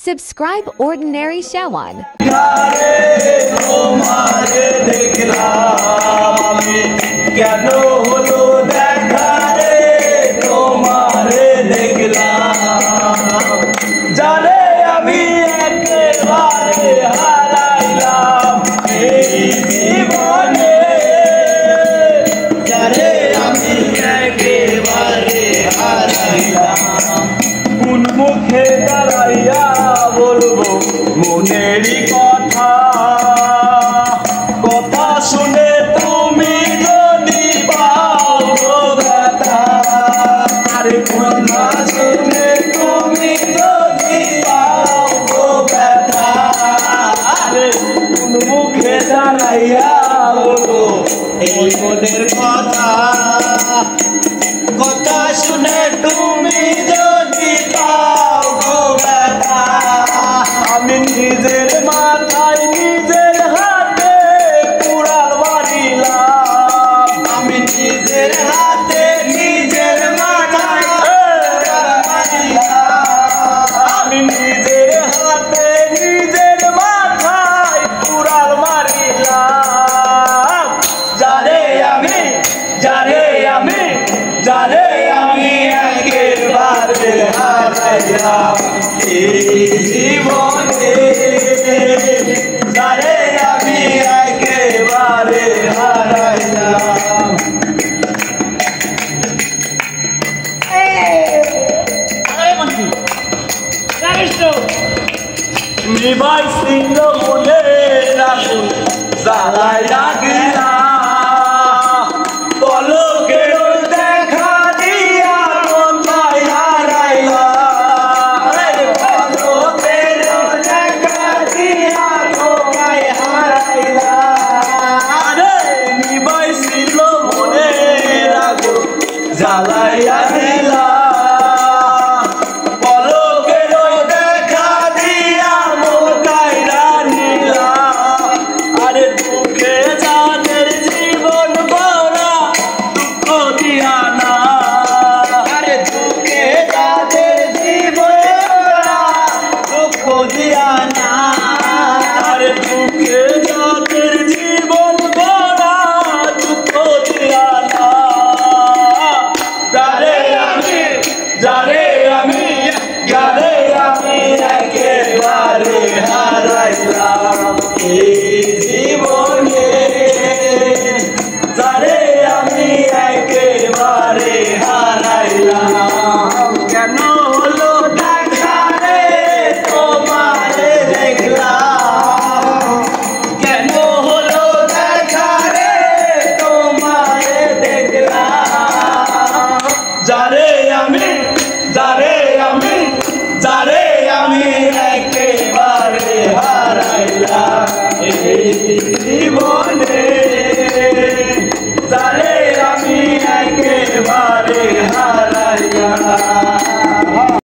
Subscribe Ordinary Shawan. মুখে দাঁড়াইয়া বলবো মনেরই কথা কথা শুনে তুমি যদি পাও গো ব্যথা আরে কথা শুনে তুমি যদি পাও গো ব্যথা আরে মুখে দাঁড়াইয়া বলবো এই মনের কথা কথা শুনে তুমি যদি পাও গো ব্যথা আমি নিজের মাথায় নিজের হাতে কুড়াল মারিলাম আমি নিজের হাতে নিজের মাথায় কুড়াল মারিলাম আমি নিজের হাতে নিজের মাথায় কুড়াল মারিলাম জানে আমি একেবারে হারাইলাম এই জীবনে জানে আমি একেবারে হারাইলাম নিবাই সিংহ মনে রাখুন জ্বালাইয়া গেলা জ্বালাইয়া দিলা পলকের দেখা দিয়া মোকাইরা নিলা আরে দুঃখে যাদের জীবন ভরা দুঃখ দিয়া না আরে দুঃখে যাদের জীবন ভরা দুঃখ দিয়া